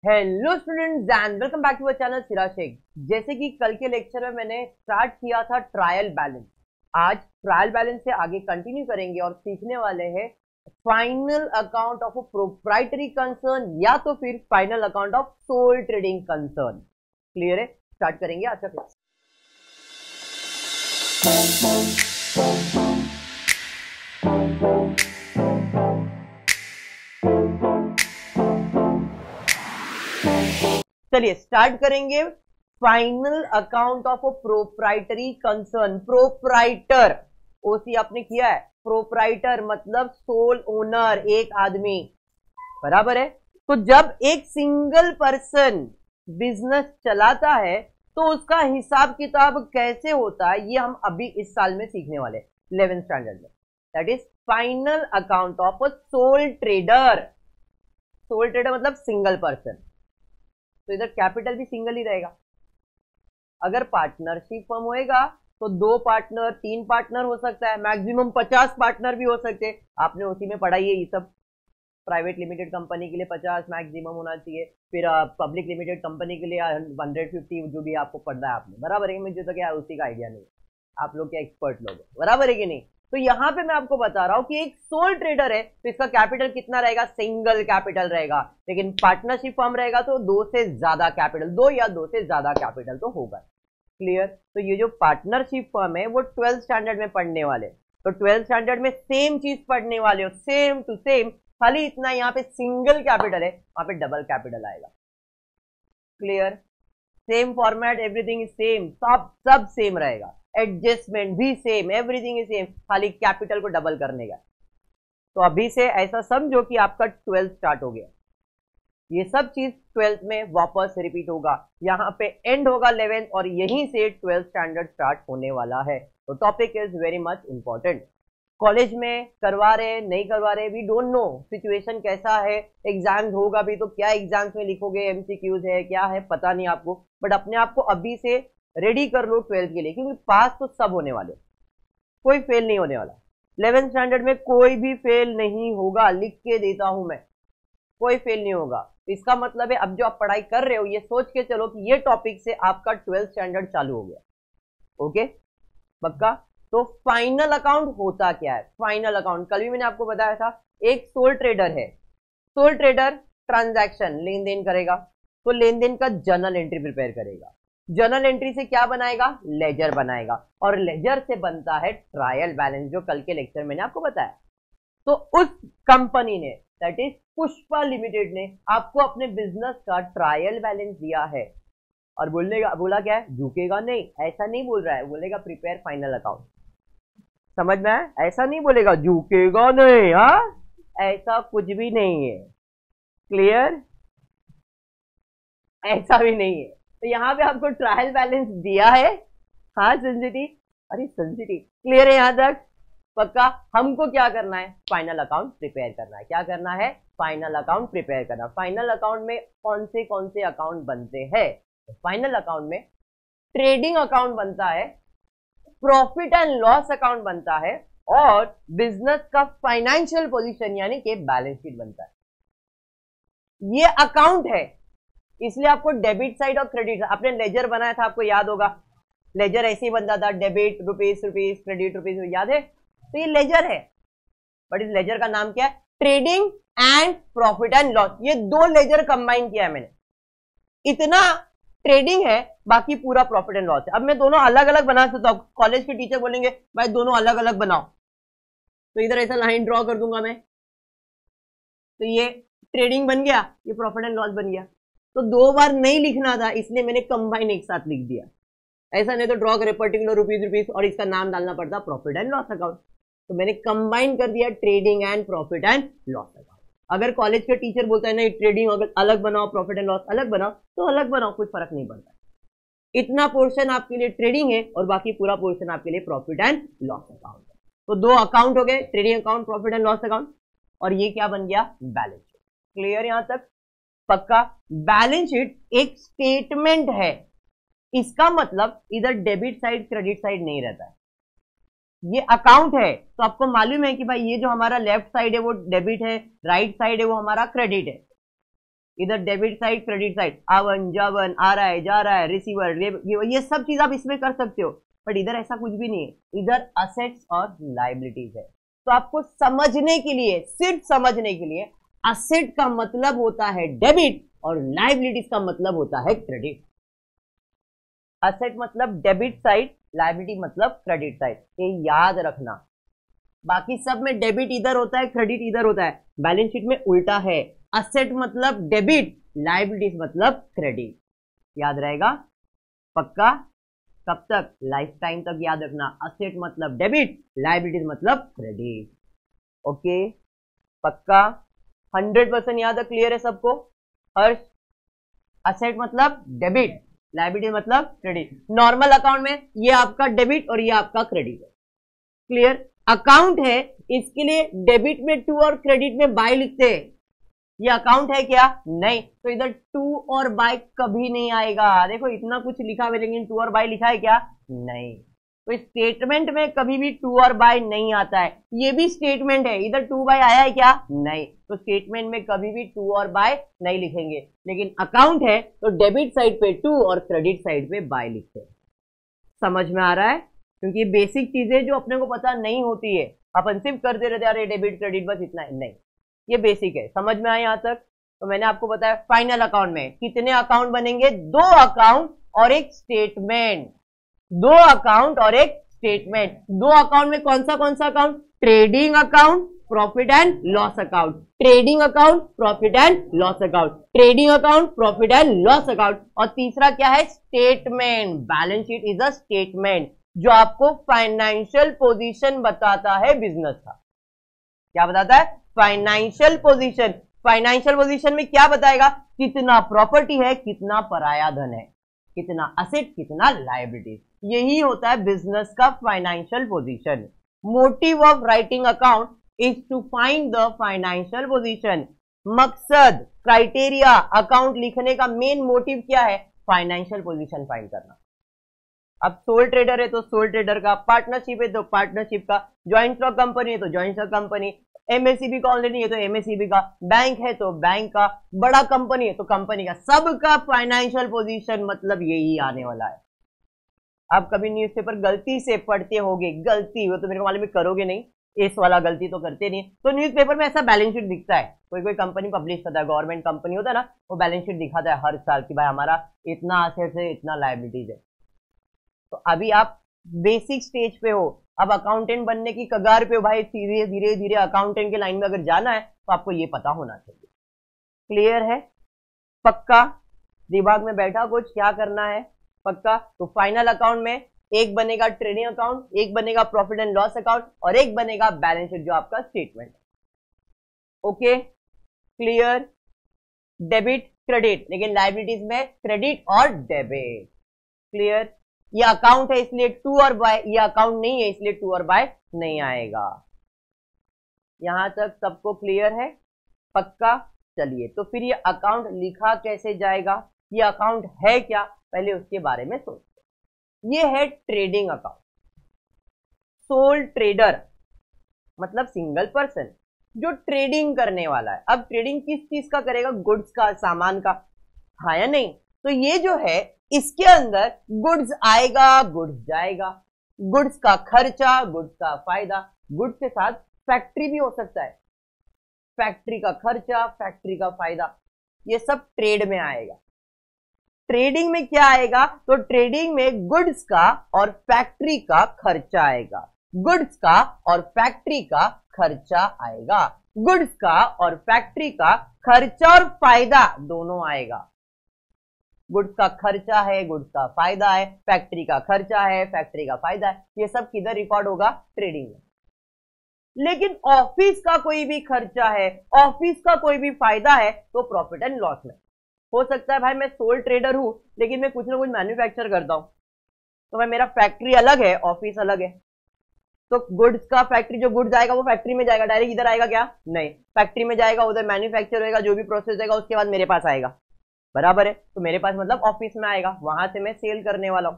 Hello students and welcome back to our channel Siraj Shaikh. जैसे कि कल के लेक्चर में मैंने स्टार्ट किया था ट्रायल बैलेंस, आज ट्रायल बैलेंस से आगे कंटिन्यू करेंगे और सीखने वाले हैं final account of a proprietary concern या तो फिर final account of sole trading concern. Clear है? स्टार्ट करेंगे आज का क्लास। चलिए स्टार्ट करेंगे। Final account of a proprietary concern. Proprietor ओसी आपने किया है, प्रोप्राइटर मतलब सोल ओनर, एक आदमी, बराबर है। तो जब एक सिंगल पर्सन बिजनेस चलाता है तो उसका हिसाब किताब कैसे होता है, ये हम अभी इस साल में सीखने वाले 11th स्टैंडर्ड में। That is final account of a soul trader. Soul trader मतलब सिंगल पर्सन, तो इधर कैपिटल भी सिंगल ही रहेगा। अगर पार्टनरशिप फर्म होएगा तो 2 पार्टनर 3 पार्टनर हो सकता है, मैक्सिमम 50 पार्टनर भी हो सकते हैं। आपने उसी में पढ़ा है ये सब। प्राइवेट लिमिटेड कंपनी के लिए 50 मैक्सिमम होना चाहिए, फिर पब्लिक लिमिटेड कंपनी के लिए 150, जो भी आपको पढ़ना है आपने, बराबर है। मुझे तो क्या उसी का आइडिया नहीं, आप लोग क्या एक्सपर्ट लोग, बराबर है कि नहीं। तो यहां पे मैं आपको बता रहा हूं कि एक सोल ट्रेडर है तो इसका कैपिटल कितना रहेगा, सिंगल कैपिटल रहेगा। लेकिन पार्टनरशिप फर्म रहेगा तो 2 से ज्यादा कैपिटल, 2 या 2 से ज्यादा कैपिटल तो होगा। क्लियर? तो ये जो पार्टनरशिप फर्म है वो 12th स्टैंडर्ड में पढ़ने वाले, तो 12th स्टैंडर्ड में सेम चीज पढ़ने वाले हो, सेम टू सेम। खाली इतना यहाँ पे सिंगल कैपिटल है, वहां पे डबल कैपिटल आएगा। Clear? Same format, everything is same, सब सेम रहेगा, एडजस्टमेंट भी सेम, एवरीथिंग इज सेम, खाली कैपिटल को डबल करने का। तो अभी से ऐसा समझो कि आपका 12th स्टार्ट हो गया। ये सब चीज 12th में वापस रिपीट होगा, यहाँ पे एंड होगा 11th और यहीं से 12th स्टैंडर्ड स्टार्ट होने वाला है। तो topic is very much important. College में करवा रहे नहीं करवा रहे, वी डोंट नो सिचुएशन कैसा है। एग्जाम्स होगा भी तो क्या एग्जाम्स में लिखोगे, एमसीक्यूज है क्या है पता नहीं आपको, बट अपने आप को अभी से रेडी कर लो 12th के लिए, क्योंकि पास तो सब होने वाले, कोई फेल नहीं होने वाला। 11th स्टैंडर्ड में कोई भी फेल नहीं होगा, लिख के देता हूं मैं, कोई फेल नहीं होगा। इसका मतलब है अब जो आप पढ़ाई कर रहे हो ये सोच के चलो कि ये टॉपिक से आपका 12th स्टैंडर्ड चालू हो गया। ओके, पक्का? तो फाइनल अकाउंट होता क्या है? फाइनल अकाउंट कल भी मैंने आपको बताया था, एक सोल ट्रेडर है। सोल ट्रेडर ट्रांजैक्शन लेन देन करेगा, तो लेन देन का जर्नल एंट्री प्रिपेयर करेगा। जर्नल एंट्री से क्या बनाएगा? लेजर बनाएगा, और लेजर से बनता है ट्रायल बैलेंस, जो कल के लेक्चर मैंने आपको बताया। तो उस कंपनी ने, दैट इज पुष्पा लिमिटेड ने, आपको अपने बिजनेस का ट्रायल बैलेंस दिया है और बोला क्या है? झुकेगा नहीं, ऐसा नहीं बोल रहा है, बोलेगा प्रिपेयर फाइनल अकाउंट। समझ में आया? ऐसा नहीं बोलेगा झुकेगा नहीं, हाँ ऐसा कुछ भी नहीं है। क्लियर? ऐसा भी नहीं है। तो यहाँ पे आपको ट्रायल बैलेंस दिया है। हाँ संजिटी, अरे संजिटी क्लियर है यहाँ तक? पक्का? हमको क्या करना है? फाइनल अकाउंट प्रिपेयर करना है। क्या करना है? फाइनल अकाउंट प्रिपेयर करना। फाइनल अकाउंट में कौन से अकाउंट बनते हैं? फाइनल अकाउंट में ट्रेडिंग अकाउंट बनता है, प्रॉफिट एंड लॉस अकाउंट बनता है, और बिजनेस का फाइनेंशियल पोजीशन यानी कि बैलेंस शीट बनता है। ये अकाउंट है, इसलिए आपको डेबिट साइड और क्रेडिट, आपने लेजर बनाया था, आपको याद होगा लेजर ऐसे ही बनता था, debit rupees rupees, credit rupees, याद है? तो ये लेजर है, बट इस लेजर का नाम क्या है? Trading and profit and loss. ये 2 लेजर कंबाइन किया है मैंने, इतना ट्रेडिंग है, बाकी पूरा प्रॉफिट एंड लॉस है। अब मैं दोनों अलग अलग बना सकता हूं, कॉलेज के टीचर बोलेंगे भाई दोनों अलग अलग बनाओ, तो इधर ऐसा लाइन ड्रॉ कर दूंगा मैं, तो ये ट्रेडिंग बन गया, ये प्रॉफिट एंड लॉस बन गया। तो 2 बार नहीं लिखना था, इसलिए मैंने कंबाइन एक साथ लिख दिया। ऐसा नहीं तो ड्रॉ करे पर्टिकुलर रुपीस रुपीस और इसका नाम डालना पड़ता प्रॉफिट एंड लॉस अकाउंट, तो मैंने कंबाइन कर दिया trading and profit and loss account. अगर कॉलेज के टीचर बोलता है नहीं ट्रेडिंग अलग बनाओ, प्रॉफिट एंड लॉस अलग बनाओ, तो अलग बनाओ, कुछ फर्क नहीं पड़ता। इतना पोर्शन आपके लिए ट्रेडिंग है और बाकी पूरा पोर्शन आपके लिए प्रॉफिट एंड लॉस अकाउंट है। तो 2 अकाउंट हो गए, trading account, profit and loss account, और ये क्या बन गया? Balance sheet. क्लियर यहां तक? पक्का? बैलेंस शीट एक स्टेटमेंट है, इसका मतलब इधर डेबिट साइड क्रेडिट साइड नहीं रहता है। ये अकाउंट है तो आपको मालूम है कि भाई ये जो हमारा लेफ्ट साइड है वो डेबिट है, राइट साइड है वो हमारा क्रेडिट है। इधर डेबिट साइड क्रेडिट साइड, आवन जावन, आ रहा है जा रहा है, रिसीवर, ये सब चीज आप इसमें कर सकते हो, बट इधर ऐसा कुछ भी नहीं है, इधर असेट्स और लाइबिलिटीज है। तो आपको समझने के लिए, सिर्फ समझने के लिए, असेट का मतलब होता है डेबिट और लाइबिलिटीज का मतलब होता है क्रेडिट। असेट मतलब डेबिट साइड, लाइबिलिटी मतलब क्रेडिट साइड, ये याद रखना। बाकी सब में डेबिट इधर होता है, क्रेडिट इधर होता है, बैलेंस शीट में उल्टा है, असेट मतलब डेबिट, लाइबिलिटीज मतलब क्रेडिट। याद रहेगा पक्का? कब तक? लाइफ टाइम तक याद रखना, असेट मतलब डेबिट, लाइबिलिटीज मतलब क्रेडिट। ओके पक्का? 100% याद है, क्लियर है सबको? हर्ष, असेट मतलब डेबिट, लाइबिलिटी मतलब क्रेडिट। नॉर्मल अकाउंट में ये आपका डेबिट और ये आपका क्रेडिट है, क्लियर? अकाउंट है, इसके लिए डेबिट में टू और क्रेडिट में बाय लिखते हैं, ये अकाउंट है क्या? नहीं, तो इधर टू और बाय कभी नहीं आएगा। देखो इतना कुछ लिखा हुआ लेकिन टू और बाय लिखा है क्या? नहीं। तो स्टेटमेंट में कभी भी टू और बाय नहीं आता है, ये भी स्टेटमेंट है, इधर टू बाय आया है क्या? नहीं। तो स्टेटमेंट में कभी भी टू और बाय नहीं लिखेंगे, लेकिन अकाउंट है तो डेबिट साइड पे टू और क्रेडिट साइड पे बाय लिखते हैं। समझ में आ रहा है? क्योंकि बेसिक चीजें जो अपने को पता नहीं होती है, अपन सिर्फ करते रहते अरे डेबिट क्रेडिट बस इतना है, नहीं, ये बेसिक है। समझ में आया यहां तक? तो मैंने आपको बताया फाइनल अकाउंट में कितने अकाउंट बनेंगे? 2 अकाउंट और एक स्टेटमेंट। 2 अकाउंट और एक स्टेटमेंट। 2 अकाउंट में कौन सा account? Trading account, profit and loss account, trading account, profit and loss account, trading account, profit and loss account. और तीसरा क्या है? Statement. Balance sheet is a statement जो आपको फाइनेंशियल पोजीशन बताता है बिजनेस का। क्या बताता है? Financial position. फाइनेंशियल पोजीशन में क्या बताएगा? कितना प्रॉपर्टी है, कितना पराया धन है, कितना असेट, कितना लायबिलिटी। यही होता है बिजनेस का financial position. Motive of writing account is to find the financial position. मकसद, क्राइटेरिया अकाउंट लिखने का मेन मोटिव क्या है? फाइनेंशियल पोजीशन फाइंड करना। अब सोल ट्रेडर है तो सोल ट्रेडर का, पार्टनरशिप है तो पार्टनरशिप का, ज्वाइंट स्टॉक कंपनी है तो ज्वाइंट स्टॉक कंपनी, एमएससीबी का ऑलरेडी है तो एमएससीबी का, बैंक है तो बैंक का, बड़ा कंपनी है तो कंपनी का, सबका फाइनेंशियल पोजीशन मतलब यही आने वाला है। आप कभी न्यूज़पेपर गलती से पढ़ते होगे, गलती हो तो मेरे को मालूम है करोगे नहीं, इस वाला गलती तो करते नहीं, तो न्यूज़पेपर में ऐसा बैलेंस शीट दिखता है, कोई कोई कंपनी पब्लिश करता है, गवर्नमेंट कंपनी होता है ना, वो बैलेंस शीट दिखाता है हर साल कि भाई हमारा इतना असेट्स है, इतना लायबिलिटीज है। तो अभी आप बेसिक स्टेज पे हो, अब अकाउंटेंट बनने की कगार पे हो भाई, धीरे धीरे धीरे अकाउंटेंट के लाइन में अगर जाना है तो आपको ये पता होना चाहिए। क्लियर है? पक्का? दिमाग में बैठा कुछ क्या करना है? पक्का? तो फाइनल अकाउंट में एक बनेगा ट्रेडिंग अकाउंट, एक बनेगा प्रॉफिट एंड लॉस अकाउंट और एक बनेगा बैलेंस शीट जो आपका statement. Okay clear? Debit credit, लेकिन लायबिलिटीज में क्रेडिट और डेबिट। क्लियर? ये अकाउंट है इसलिए टू और बाय, ये अकाउंट नहीं है इसलिए टू और बाय नहीं आएगा। यहां तक सबको क्लियर है? पक्का? चलिए तो फिर ये अकाउंट लिखा कैसे जाएगा, ये अकाउंट है क्या, पहले उसके बारे में सोचते। ये है ट्रेडिंग अकाउंट। सोल ट्रेडर मतलब सिंगल पर्सन जो ट्रेडिंग करने वाला है। अब ट्रेडिंग किस चीज का करेगा? गुड्स का, सामान का, हाँ या नहीं? तो ये जो है इसके अंदर गुड्स आएगा, गुड्स जाएगा, गुड्स का खर्चा, गुड्स का फायदा, गुड्स के साथ फैक्ट्री भी हो सकता है, फैक्ट्री का खर्चा, फैक्ट्री का फायदा, ये सब ट्रेड में आएगा। ट्रेडिंग में क्या आएगा? तो ट्रेडिंग में गुड्स का और फैक्ट्री का खर्चा आएगा, गुड्स का और फैक्ट्री का खर्चा आएगा, गुड्स का और फैक्ट्री का खर्चा और फायदा दोनों आएगा। गुड्स का खर्चा है, गुड्स का फायदा है, फैक्ट्री का खर्चा है, फैक्ट्री का फायदा है, ये सब किधर रिकॉर्ड होगा? ट्रेडिंग में। लेकिन ऑफिस का कोई भी खर्चा है, ऑफिस का कोई भी फायदा है तो प्रॉफिट एंड लॉस में हो सकता है। भाई मैं सोल ट्रेडर हूं लेकिन मैं कुछ ना कुछ मैन्युफैक्चर करता हूं, तो भाई मेरा फैक्ट्री अलग है, ऑफिस अलग है, तो गुड्स का फैक्ट्री, जो गुड्स आएगा वो फैक्ट्री में जाएगा, डायरेक्ट इधर आएगा क्या? नहीं, फैक्ट्री में जाएगा, उधर मैन्युफैक्चर होगा, जो भी प्रोसेस होगा उसके बाद मेरे पास आएगा, बराबर है? तो मेरे पास मतलब ऑफिस में आएगा, वहां से मैं सेल करने वाला हूं।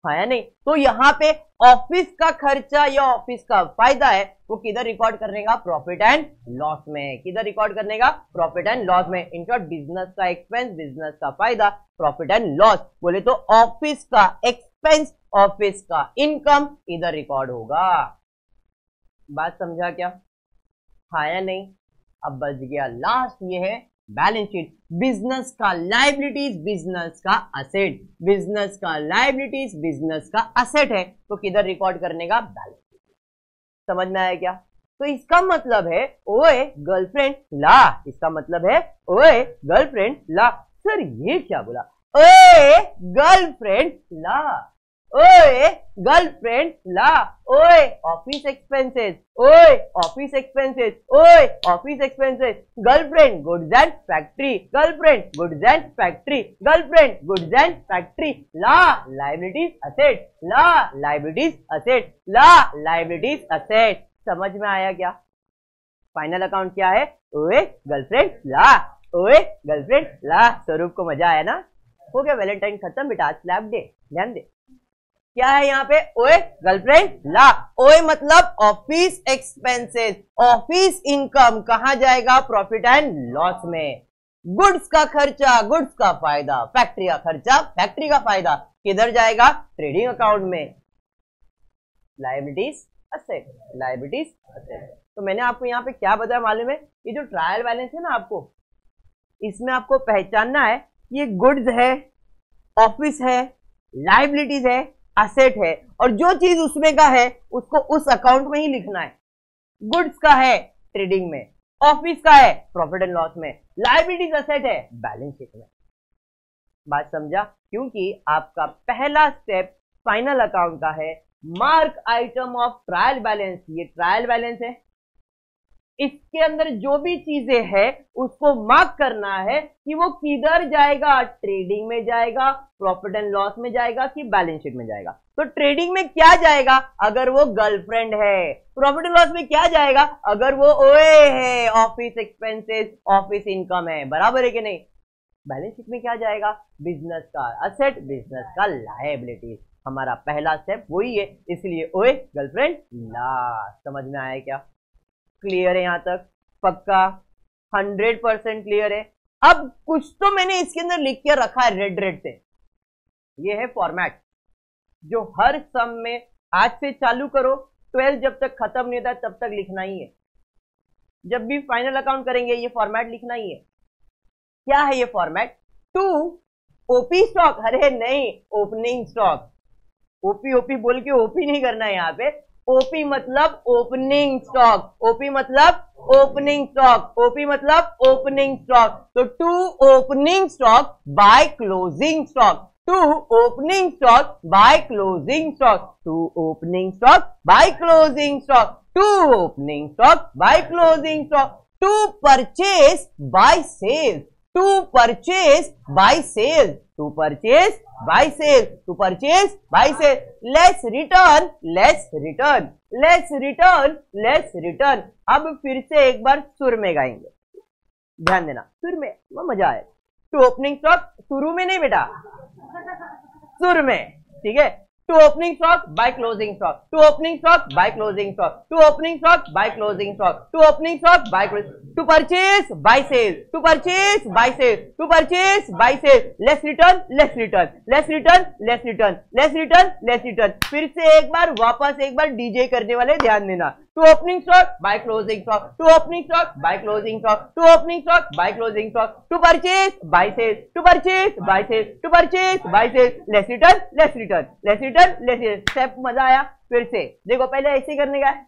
हाँ या नहीं? तो यहाँ पे ऑफिस का खर्चा या ऑफिस का फायदा है वो किधर रिकॉर्ड करने का? प्रॉफिट एंड लॉस में। किधर रिकॉर्ड करने का? प्रॉफिट एंड लॉस में। इन शॉर्ट बिजनेस का एक्सपेंस, बिजनेस का फायदा, प्रॉफिट एंड लॉस। बोले तो ऑफिस का एक्सपेंस, ऑफिस का इनकम इधर रिकॉर्ड होगा। बात समझा क्या? हाँ या नहीं? अब बच गया लास्ट, ये है बैलेंस शीट। बिजनेस का लायबिलिटीज, बिजनेस का असेट, बिजनेस का लायबिलिटीज, बिजनेस का असेट है तो किधर रिकॉर्ड करने का? Balance sheet. समझ में आया क्या? तो इसका मतलब है ओए गर्लफ्रेंड ला, इसका मतलब है ओए गर्लफ्रेंड ला। सर ये क्या बोला? ओए गर्लफ्रेंड ला, ओए गर्लफ्रेंड ला, OE office expenses, OE office expenses, OE office expenses, girlfriend goods and factory, girlfriend goods and factory, girlfriend goods and factory, ला लायबिलिटीज असेट, ला लायबिलिटीज असेट, ला लायबिलिटीज असेट। समझ में आया क्या? फाइनल अकाउंट क्या है? ओए गर्लफ्रेंड ला, ओए गर्लफ्रेंड ला। स्वरूप को मजा आया ना? हो गया वैलेंटाइन खत्म बेटा, आज स्लैप डे। ध्यान दे क्या है यहाँ पे? ओए गर्लफ्रेंड ला। ओए मतलब ऑफिस एक्सपेंसेस, ऑफिस इनकम कहाँ जाएगा? प्रॉफिट एंड लॉस में। गुड्स का खर्चा, गुड्स का फायदा, फैक्ट्री का खर्चा, फैक्ट्री का फायदा किधर जाएगा? ट्रेडिंग अकाउंट में। Liabilities asset, liabilities asset. तो मैंने आपको यहाँ पे क्या बताया मालूम है? ये जो ट्रायल बैलेंस है ना, आपको इसमें आपको पहचानना है ये गुड्स है, ऑफिस है, लायबिलिटीज है, असेट है, और जो चीज उसमें का है उसको उस अकाउंट में ही लिखना है। गुड्स का है ट्रेडिंग में, ऑफिस का है प्रॉफिट एंड लॉस में, लायबिलिटीज असेट है बैलेंस शीट में। बात समझा? क्योंकि आपका पहला स्टेप फाइनल अकाउंट का है mark item of trial balance. ये ट्रायल बैलेंस है, इसके अंदर जो भी चीजें हैं उसको मार्क करना है कि वो किधर जाएगा? ट्रेडिंग में जाएगा, प्रॉफिट एंड लॉस में जाएगा कि बैलेंस शीट में जाएगा। तो ट्रेडिंग में क्या जाएगा? अगर वो गर्लफ्रेंड है। प्रॉफिट एंड लॉस में क्या जाएगा? अगर वो ओए है, ऑफिस एक्सपेंसेस, ऑफिस इनकम है। बराबर है कि नहीं? बैलेंस शीट में क्या जाएगा? बिजनेस का असेट, बिजनेस का लायबिलिटी। हमारा पहला स्टेप वही है, इसलिए ओए गर्लफ्रेंड ला। समझ में आया क्या? क्लियर है यहां तक? पक्का 100% क्लियर है। अब कुछ तो मैंने इसके अंदर लिख के रखा है रेड रेड से। ये है फॉर्मेट जो हर सम में आज से चालू करो, 12 जब तक खत्म नहीं होता तब तक लिखना ही है। जब भी फाइनल अकाउंट करेंगे ये फॉर्मेट लिखना ही है। क्या है ये फॉर्मेट? टू ओपी स्टॉक, अरे नहीं ओपनिंग स्टॉक। ओपी ओपी बोल के ओपी नहीं करना है यहाँ पे। ओपी मतलब ओपनिंग स्टॉक, ओपी मतलब ओपनिंग स्टॉक, ओपी मतलब ओपनिंग स्टॉक। तो to opening stock by closing stock, to opening stock by closing stock, to opening stock by closing stock, to opening stock by closing stock, to purchase by sale, to purchase by sale, to purchase by sale, to purchase by sale, less return, less return, less return, less return. अब फिर से एक बार सुर में गाएंगे, ध्यान देना सुर में, मजा आए। टू ओपनिंग स्टॉक शुरू में नहीं बेटा, सुर में, ठीक है। To opening stock by closing stock, to opening stock by closing stock, to opening stock by closing stock, to opening stock by closing, to purchase by sale, to purchase by sale, to purchase by sale, less return, less return, less return, less return, less return, less return. फिर से एक बार वापस एक बार DJ करने वाले ध्यान देना। To opening stock by closing stock, to opening stock by closing stock, to opening stock by closing stock, to purchase by sale, to purchase by sale, to purchase by sale, less return, less return, less return, less return. Step मजा आया? फिर से देखो, पहले ऐसे करने का है,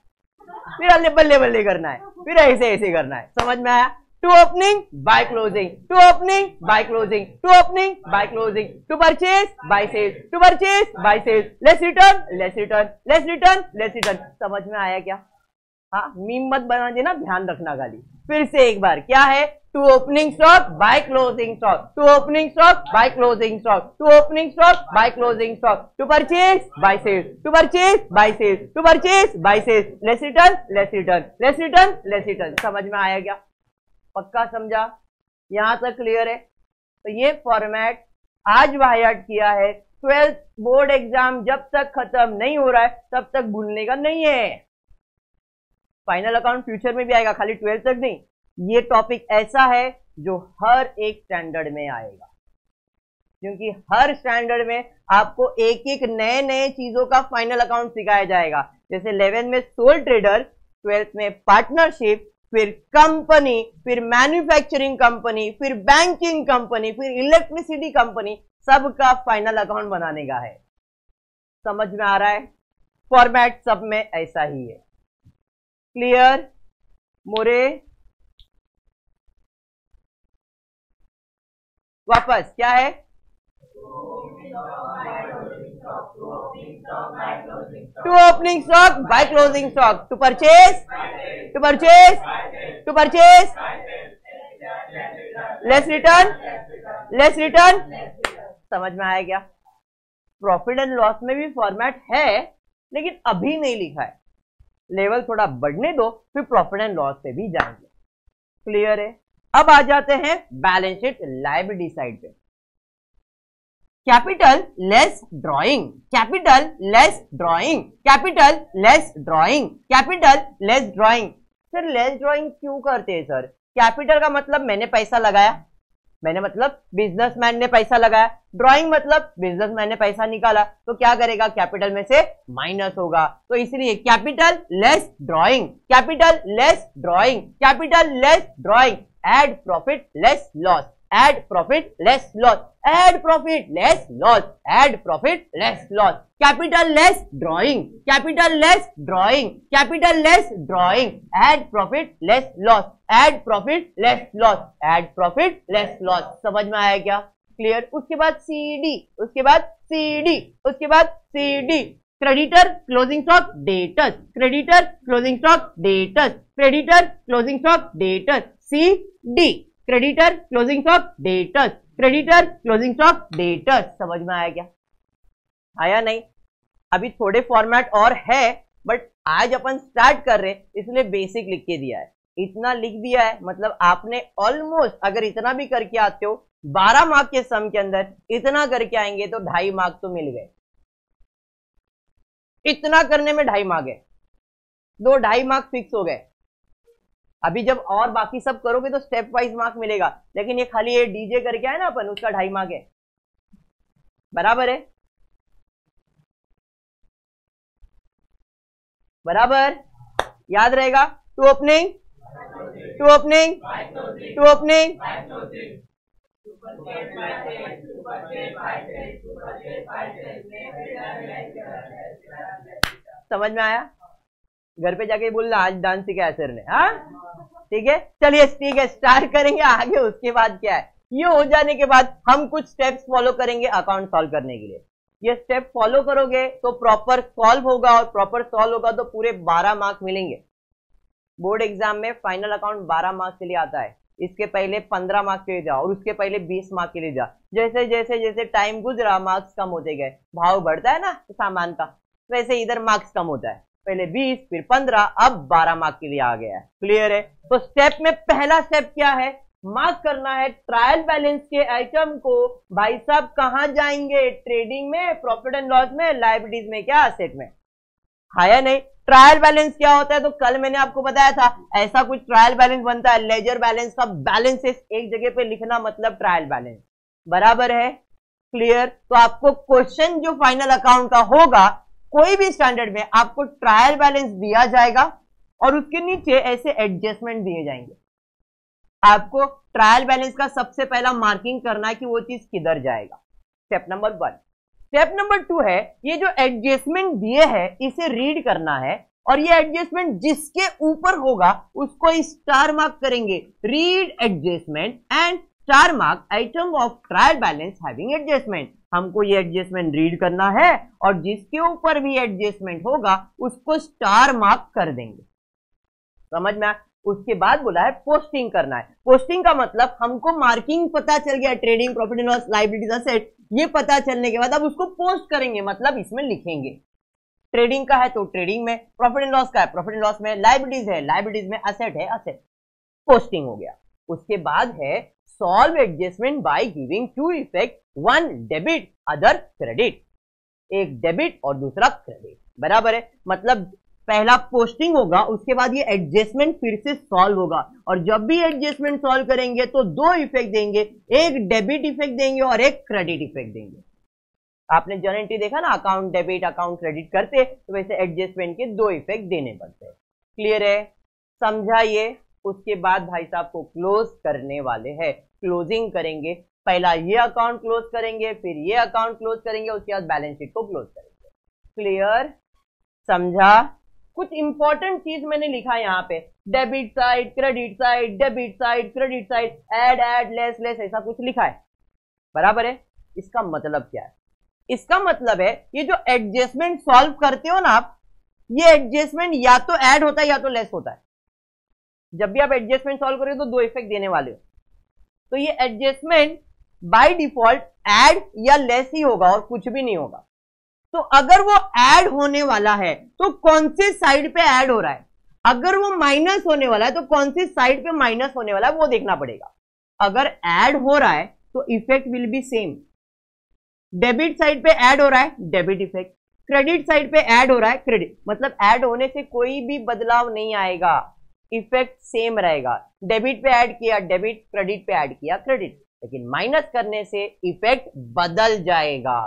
फिर बल्ले बल्ले करना है, फिर ऐसे ऐसे करना है। समझ में आया? To opening by closing, to opening by closing, to opening by closing, to purchase by sale, to purchase by sale, less return, less return, less return, less return. समझ में आया क्या? हाँ, मीम मत बना देना, ध्यान रखना खाली। फिर से एक बार, क्या है? To opening stock by closing stock, to opening stock by closing stock, to opening stock by closing stock, to purchase by sale, to purchase by sale, to purchase by sale, less return, less return, less return, less return. समझ में आया क्या? पक्का समझा? यहां तक clear है? तो ये फॉर्मेट आज बाय हार्ट किया है, 12th बोर्ड एग्जाम जब तक खत्म नहीं हो रहा है तब तक भूलने का नहीं है। फाइनल अकाउंट फ्यूचर में भी आएगा, खाली 12th तक नहीं। ये टॉपिक ऐसा है जो हर एक स्टैंडर्ड में आएगा, क्योंकि हर स्टैंडर्ड में आपको एक एक नए नए चीजों का फाइनल अकाउंट सिखाया जाएगा। जैसे 11th में सोल ट्रेडर, 12th में पार्टनरशिप, फिर कंपनी, फिर मैन्युफैक्चरिंग कंपनी, फिर बैंकिंग कंपनी, फिर इलेक्ट्रिसिटी कंपनी, सबका फाइनल अकाउंट बनाने का है। समझ में आ रहा है? फॉर्मेट सब में ऐसा ही है। क्लियर? मोरे वापस क्या है? To opening stock by closing stock, to purchase less return. समझ में आया क्या? प्रॉफिट एंड लॉस में भी फॉर्मेट है, लेकिन अभी नहीं लिखा है। लेवल थोड़ा बढ़ने दो, फिर प्रॉफिट एंड लॉस पे भी जाएंगे। क्लियर है? अब आ जाते हैं बैलेंस शीट लायबिलिटी साइड पे। Capital less drawing, capital less drawing, capital less drawing, capital less drawing. Sir less drawing क्यों करते हैं सर? कैपिटल का मतलब मैंने पैसा लगाया, मैंने मतलब बिजनेसमैन ने पैसा लगाया, ड्राइंग मतलब बिजनेसमैन ने पैसा निकाला, तो क्या करेगा? कैपिटल में से माइनस होगा। तो इसलिए capital less drawing, capital less drawing, capital less drawing, add profit less loss, add profit less loss, add profit less loss, add profit less loss, capital less drawing, capital less drawing, capital less drawing, add profit less loss, add profit less loss, add profit less loss. समझ में आया क्या? Clear? उसके बाद CD, उसके बाद CD, उसके बाद CD, creditor closing stock debtors, creditor closing stock debtors, creditor closing stock debtors, CD, creditor closing stock debtors, creditor closing stock debtors. समझ में आया क्या? आया नहीं? अभी थोड़े फॉर्मेट और है, बट आज अपन स्टार्ट कर रहे इसलिए बेसिक लिख के दिया है। इतना लिख दिया है मतलब आपने ऑलमोस्ट, अगर इतना भी करके आते हो 12 मार्क के सम के अंदर इतना करके आएंगे तो 2.5 मार्क तो मिल गए। इतना करने में 2.5 मार्क है, 2.5 मार्क फिक्स हो गए। अभी जब और बाकी सब करोगे तो स्टेप वाइज मार्क मिलेगा, लेकिन ये खाली ये डीजे करके आए ना अपन, उसका 2.5 मार्क है। बराबर है? बराबर? याद रहेगा? To opening, to opening, to opening, समझ में आया? घर पे जाके बोलना आज डांस सिखाया सर ने। हाँ ठीक है, चलिए ठीक है, स्टार्ट करेंगे आगे। उसके बाद क्या है, ये हो जाने के बाद हम कुछ स्टेप्स फॉलो करेंगे अकाउंट सॉल्व करने के लिए। ये स्टेप फॉलो करोगे तो प्रॉपर सॉल्व होगा, और प्रॉपर सॉल्व होगा तो पूरे 12 मार्क मिलेंगे। बोर्ड एग्जाम में फाइनल अकाउंट 12 मार्क्स के लिए आता है। इसके पहले 15 मार्क्स के लिए जा, और उसके पहले 20 मार्क्स के लिए जा। जैसे जैसे जैसे टाइम गुजरा मार्क्स कम होते गए, भाव बढ़ता है ना सामान का, वैसे इधर मार्क्स कम होता है। पहले 20, फिर 15, अब 12 मार्क्स के लिए आ गया है। क्लियर है? तो स्टेप में पहला स्टेप क्या है? मार्क करना है ट्रायल बैलेंस के आइटम को। भाई साहब कहां जाएंगे? ट्रेडिंग में, प्रॉफिट एंड लॉस में, लायबिलिटीज में, क्या असेट में? हाया नहीं? ट्रायल बैलेंस क्या होता है? तो कल मैंने आपको बताया था, ऐसा कुछ ट्रायल बैलेंस बनता है। लेजर बैलेंस का बैलेंसेस एक जगह पे लिखना मतलब ट्रायल बैलेंस। बराबर है? क्लियर? तो आपको क्वेश्चन जो फाइनल अकाउंट का होगा, कोई भी स्टैंडर्ड में आपको ट्रायल बैलेंस दिया जाएगा और उसके नीचे ऐसे एडजस्टमेंट दिए जाएंगे। आपको ट्रायल बैलेंस का सबसे पहला मार्किंग करना है कि वो चीज किधर जाएगा। Step number 1। स्टेप नंबर 2 है, ये जो एडजस्टमेंट दिए है इसे रीड करना है, और ये एडजस्टमेंट जिसके ऊपर होगा उसको स्टार मार्क करेंगे। Read adjustment and star mark item of trial balance having adjustment. हमको ये एडजस्टमेंट रीड करना है, और जिसके ऊपर भी एडजस्टमेंट होगा उसको स्टार मार्क कर देंगे। समझ में? उसके बाद बोला है पोस्टिंग करना है। पोस्टिंग का मतलब हमको मार्किंग पता चल गया, trading, profit and loss, liabilities, asset, ये पता चलने के बाद अब उसको पोस्ट करेंगे, मतलब इसमें लिखेंगे। ट्रेडिंग का है तो ट्रेडिंग में, प्रॉफिट एंड लॉस का है प्रॉफिट एंड लॉस में, लायबिलिटीज है लायबिलिटीज में, असेट है असेट। पोस्टिंग हो गया। उसके बाद है solve adjustment by giving two effect one debit other credit, एक डेबिट और दूसरा क्रेडिट, बराबर है। मतलब पहला पोस्टिंग होगा, उसके बाद ये एडजस्टमेंट फिर से सॉल्व होगा, और जब भी एडजस्टमेंट सॉल्व करेंगे तो दो इफेक्ट देंगे, एक डेबिट इफेक्ट देंगे और एक क्रेडिट इफेक्ट देंगे। आपने जर्नल एंट्री देखा ना, अकाउंट डेबिट अकाउंट क्रेडिट करते, तो वैसे एडजस्टमेंट के दो इफेक्ट देने पड़ते हैं। क्लियर है, समझाइए। उसके बाद भाई साहब को क्लोज करने वाले हैं, क्लोजिंग करेंगे। पहला ये अकाउंट क्लोज करेंगे, फिर ये अकाउंट क्लोज करेंगे, उसके बाद बैलेंस शीट को क्लोज करेंगे। क्लियर, समझा। कुछ इंपॉर्टेंट चीज मैंने लिखा यहाँ पे, debit side credit side, debit side credit side, add less less, ऐसा कुछ लिखा है, बराबर है। इसका मतलब क्या है? इसका मतलब है ये जो एडजस्टमेंट सॉल्व करते हो ना आप, ये एडजस्टमेंट या तो ऐड होता है या तो लेस होता है। जब भी आप एडजस्टमेंट सॉल्व करोगे तो दो इफेक्ट देने वाले हो, तो ये एडजस्टमेंट बाय डिफॉल्ट ऐड या लेस ही होगा और कुछ भी नहीं होगा। तो अगर वो ऐड होने वाला है तो कौन से साइड पे ऐड हो रहा है, अगर वो माइनस होने वाला है तो कौन सी साइड पे माइनस होने वाला है, वो देखना पड़ेगा। अगर ऐड हो रहा है तो effect will be same. Debit side पे ऐड हो रहा है, डेबिट इफेक्ट, क्रेडिट साइड पे ऐड हो रहा है, क्रेडिट, मतलब ऐड होने से कोई भी बदलाव नहीं आएगा, इफेक्ट सेम रहेगा। डेबिट पे ऐड किया डेबिट, क्रेडिट पे ऐड किया क्रेडिट, लेकिन माइनस करने से इफेक्ट बदल जाएगा।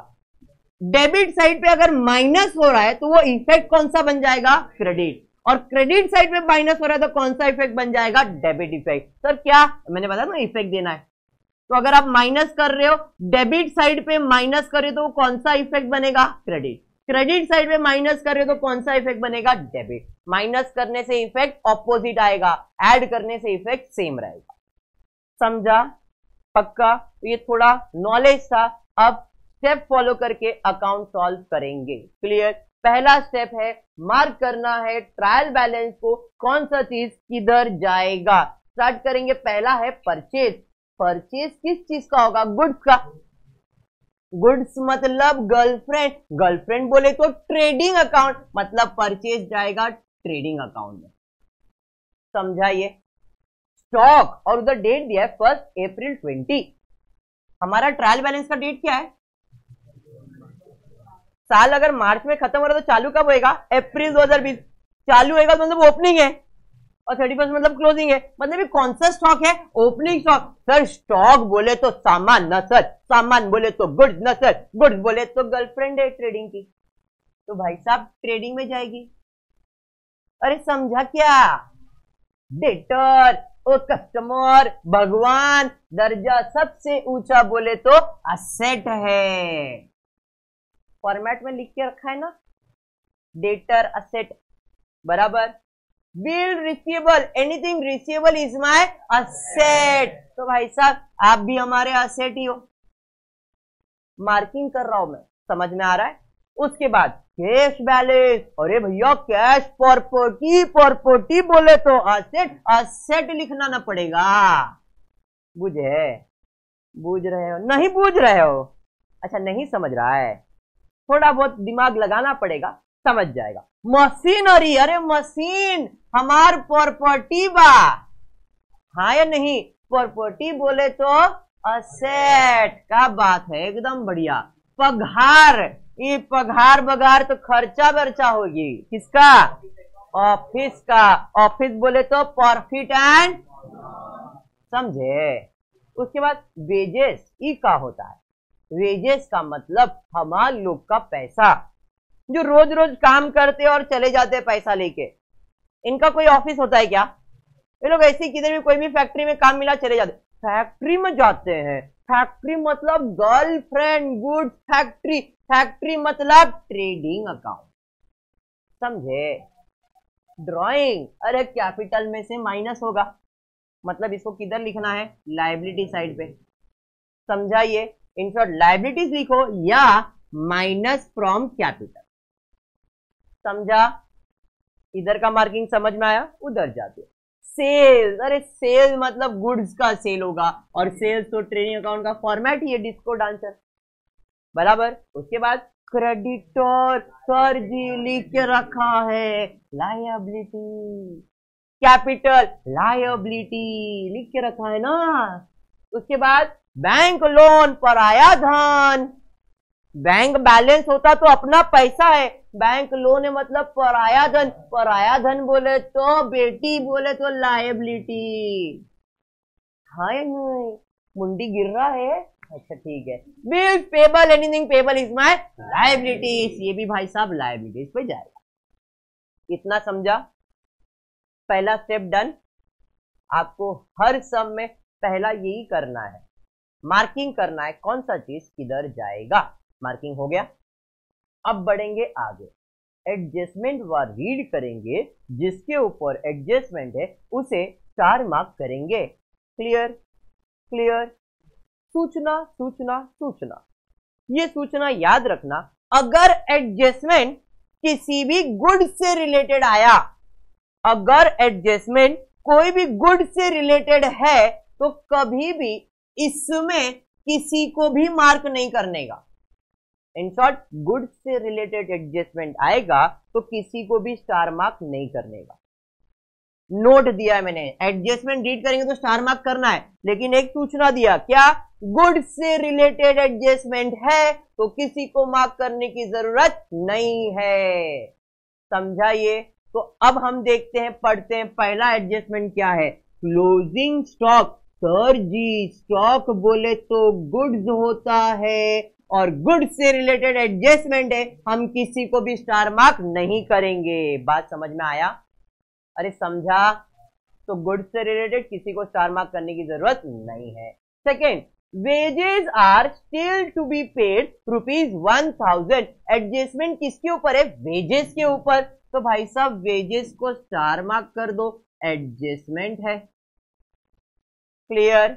डेबिट साइड पे अगर माइनस हो रहा है तो वो इफेक्ट कौन सा बन जाएगा, क्रेडिट, और क्रेडिट साइड पे माइनस हो रहा है तो कौन सा इफेक्ट बन जाएगा, डेबिट इफेक्ट। सर क्या मैंने बताया ना, इफेक्ट देना है, तो अगर आप माइनस कर रहे हो, डेबिट साइड पे माइनस कर रहे हो तो कौन सा इफेक्ट बनेगा, क्रेडिट, क्रेडिट साइड पे माइनस कर रहे हो तो कौन सा इफेक्ट बनेगा, डेबिट। माइनस करने से इफेक्ट ऑपोजिट आएगा, ऐड करने से इफेक्ट सेम रहेगा। समझा, पक्का। तो ये थोड़ा नॉलेज था, अब स्टेप फॉलो करके अकाउंट सॉल्व करेंगे। क्लियर। पहला स्टेप है मार्क करना है ट्रायल बैलेंस को, कौन सा चीज किधर जाएगा। स्टार्ट करेंगे, पहला है परचेज। परचेज किस चीज का होगा, गुड्स का। गुड्स मतलब गर्लफ्रेंड, गर्लफ्रेंड बोले तो ट्रेडिंग अकाउंट, मतलब परचेज जाएगा ट्रेडिंग अकाउंट में। समझाइए। स्टॉक, और उधर डेट दिया है 1 अप्रैल 20। हमारा ट्रायल बैलेंस का डेट क्या है, साल अगर मार्च में खत्म हो रहा है तो चालू कब होएगा, अप्रैल 2020। चालू होएगा तो मतलब ओपनिंग है, और 31 मतलब क्लोजिंग है, मतलब ये कौन सा स्टॉक है, ओपनिंग स्टॉक। सर स्टॉक बोले तो सामान न सर, सामान बोले तो गुड्स न सर, गुड्स बोले तो गर्लफ्रेंड है ट्रेडिंग की, तो भाई साहब ट्रेडिंग में जाएगी। अरे समझा क्या, डेटर, ओ कस्टमर, भगवान, दर्जा सबसे ऊंचा बोले तो असेट है। फॉर्मेट में लिख के रखा है ना, डेटर असेट बराबर। Bill receivable, anything receivable is my asset, तो भाई साहब आप भी हमारे असेट ही हो। मार्किंग कर रहा हूं मैं, समझ में आ रहा है। उसके बाद कैश बैलेंस, अरे भैया कैश प्रॉपर्टी, प्रॉपर्टी बोले तो असेट, असेट लिखना ना पड़ेगा। बुझे, बूझ रहे हो, नहीं बूझ रहे हो, अच्छा नहीं समझ रहा है, थोड़ा बहुत दिमाग लगाना पड़ेगा, समझ जाएगा। मशीनरी, अरे मशीन हमार प्रॉपर्टी बा, हाँ या नहीं, प्रॉपर्टी बोले तो असेट का बात है, एकदम बढ़िया। पगार, ये पगार बगार तो खर्चा बर्चा होगी, किसका, ऑफिस का, ऑफिस बोले तो प्रॉफिट एंड, समझे। उसके बाद वेजेस, ई का होता है, वेजेस का मतलब हमार लोग का पैसा, जो रोज रोज काम करते और चले जाते हैं पैसा लेके। इनका कोई ऑफिस होता है क्या, ये लोग ऐसे किधर भी कोई भी फैक्ट्री में काम मिला चले जाते, फैक्ट्री में जाते हैं। फैक्ट्री मतलब गर्लफ्रेंड गुड्स फैक्ट्री, फैक्ट्री मतलब ट्रेडिंग अकाउंट, समझे। ड्राइंग, अरे कैपिटल में से माइनस होगा, मतलब इसको किधर लिखना है, लायबिलिटी साइड पे। समझाइए, इन शॉर्ट लायबिलिटीज लिखो या माइनस फ्रॉम कैपिटल। समझा, इधर का मार्किंग समझ में आया, उधर जाते। सेल्स, अरे सेल मतलब गुड्स का सेल होगा, और सेल्स तो ट्रेडिंग अकाउंट का फॉर्मेट ही है, डिस्को डांसर बराबर। उसके बाद क्रेडिटर, सर जी लिख के रखा है लायबिलिटी, कैपिटल लायबिलिटी लिख के रखा है ना। उसके बाद बैंक लोन पराया धन, बैंक बैलेंस होता तो अपना पैसा है, बैंक लोन है मतलब पराया धन, पराया धन बोले तो बेटी, बोले तो लायबिलिटी। हाँ या नहीं, मुंडी गिर रहा है, अच्छा ठीक है। Bill payable, anything payable is my liabilities, ये भी भाई साहब लायबिलिटीज पे जाएगा। इतना समझा, पहला स्टेप डन। आपको हर सम में पहला यही करना है, मार्किंग करना है कौन सा चीज किधर जाएगा। मार्किंग हो गया। अब बढ़ेंगे आगे, एडजस्टमेंट व रीड करेंगे, जिसके ऊपर एडजस्टमेंट है उसे 4 मार्क करेंगे। Clear clear. सूचना सूचना सूचना, ये सूचना याद रखना, अगर एडजस्टमेंट किसी भी गुड से रिलेटेड आया, अगर एडजस्टमेंट कोई भी गुड से रिलेटेड है तो कभी भी इसमें किसी को भी मार्क नहीं करने का। इन शॉर्ट, गुड से रिलेटेड एडजस्टमेंट आएगा तो किसी को भी स्टार मार्क नहीं करने का। नोट दिया है मैंने, एडजस्टमेंट रीड करेंगे तो स्टार मार्क करना है, लेकिन एक सूचना दिया, क्या? गुड से रिलेटेड एडजस्टमेंट है तो किसी को मार्क करने की जरूरत नहीं है। समझा ये? तो अब हम देखते हैं, पढ़ते हैं, पहला एडजस्टमेंट क्या है? Closing stock. सर जी, स्टॉक बोले तो गुड्स होता है और गुड्स से रिलेटेड एडजस्टमेंट है, हम किसी को भी स्टार मार्क नहीं करेंगे। बात समझ में आया? अरे समझा? तो गुड्स से रिलेटेड किसी को स्टार मार्क करने की जरूरत नहीं है। Second, wages are still to be paid ₹1000। Adjustment किसके ऊपर है? वेजेस के ऊपर। तो भाई साहब वेजेस को स्टार मार्क कर दो, एडजस्टमेंट है। क्लियर?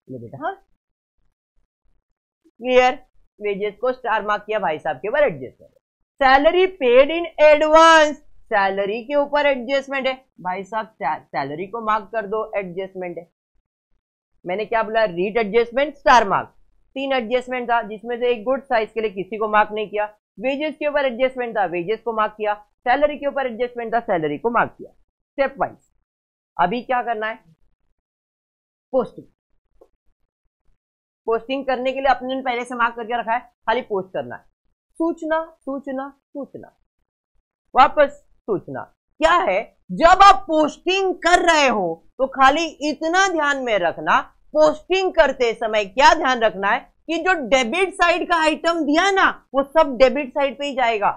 ये बेटा, हाँ क्लियर। वेजेस को स्टार मार्क किया भाई साहब के ऊपर, adjustment. Salary paid in advance, salary के ऊपर एडजस्टमेंट है, भाई साहब सैलरी को मार्क कर दो, एडजस्टमेंट है। मैंने क्या बोला? Read adjustment star mark. 3 adjustment था, जिसमें से एक गुड साइज के लिए किसी को मार्क नहीं किया। वेजेस के ऊपर एडजस्टमेंट था, वेजेस को मार्क किया। सैलरी के ऊपर एडजस्टमेंट था, सैलरी को मार्क किया। स्टेप वाइज अभी क्या करना है? पोस्टिंग। पोस्टिंग करने के लिए अपने ने पहले से मार्क करके रखा है, खाली पोस्ट करना है। सूचना सूचना सूचना, वापस सूचना। क्या है? जब आप पोस्टिंग कर रहे हो तो खाली इतना ध्यान में रखना, पोस्टिंग करते समय क्या ध्यान रखना है कि जो डेबिट साइड का आइटम दिया ना, वो सब डेबिट साइड पे ही जाएगा।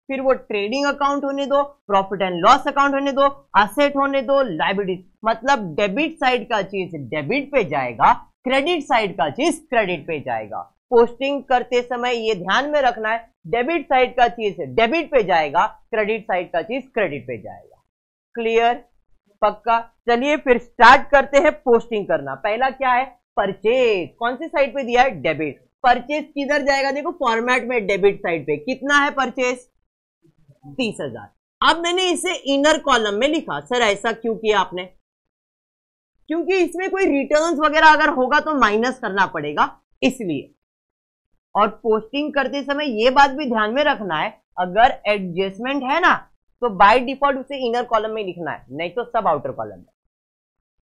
फिर वो ट्रेडिंग अकाउंट होने दो, प्रॉफिट एंड लॉस अकाउंट होने दो, असेट होने दो, लायबिलिटीज, मतलब डेबिट साइड का चीज डेबिट पे जाएगा, क्रेडिट साइड का चीज क्रेडिट पे जाएगा। पोस्टिंग करते समय ये ध्यान में रखना है, डेबिट साइड का चीज डेबिट पे जाएगा, क्रेडिट साइड का चीज क्रेडिट पे जाएगा। क्लियर? पक्का? चलिए फिर स्टार्ट करते हैं पोस्टिंग करना। पहला क्या है? परचेज। कौन सी साइड पे दिया है? डेबिट। परचेज किधर जाएगा? देखो फॉर्मेट में डेबिट साइड पे। कितना है परचेज? 30,000। अब मैंने इसे इनर कॉलम में लिखा। सर ऐसा क्यों किया आपने? क्योंकि इसमें कोई रिटर्न्स वगैरह अगर होगा तो माइनस करना पड़ेगा, इसलिए। और पोस्टिंग करते समय यह बात भी ध्यान में रखना है, अगर एडजस्टमेंट है ना तो बाय डिफॉल्ट उसे इनर कॉलम में लिखना है, नहीं तो सब आउटर कॉलम में।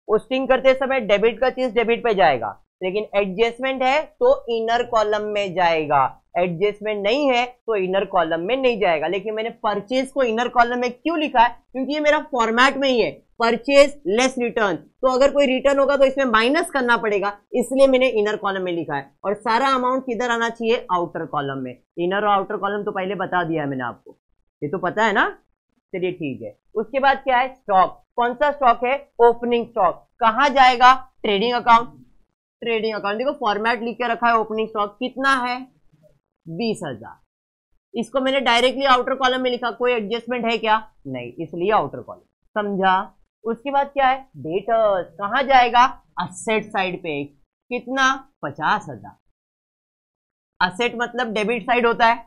पोस्टिंग करते समय डेबिट का चीज डेबिट पे जाएगा, लेकिन एडजस्टमेंट है तो इनर कॉलम में जाएगा, एडजस्टमेंट नहीं है तो इनर कॉलम में नहीं जाएगा। लेकिन मैंने परचेज को इनर कॉलम में क्यों लिखा है? क्योंकि ये मेरा फॉर्मेट में ही है, परचेज लेस रिटर्न, तो अगर कोई रिटर्न होगा तो इसमें माइनस करना पड़ेगा, इसलिए मैंने इनर कॉलम में लिखा है। और सारा अमाउंट किधर आना चाहिए? आउटर कॉलम में। इनर और आउटर कॉलम तो पहले बता दिया है मैंने आपको, ये तो पता है ना? चलिए ठीक है। उसके बाद क्या है? स्टॉक। कौन सा स्टॉक है? Opening stock. कहां जाएगा? Trading account. ट्रेडिंग अकाउंट, देखो फॉर्मेट लिख के रखा है ओपनिंग स्टॉक। कितना है? 20,000। इसको मैंने डायरेक्टली आउटर कॉलम में लिखा, कोई एडजस्टमेंट है क्या? नहीं, इसलिए आउटर कॉलम। समझा? उसके बाद क्या है? डेटर्स। कहां जाएगा? असेट साइड पे। कितना? 50,000। असेट मतलब डेबिट साइड होता है,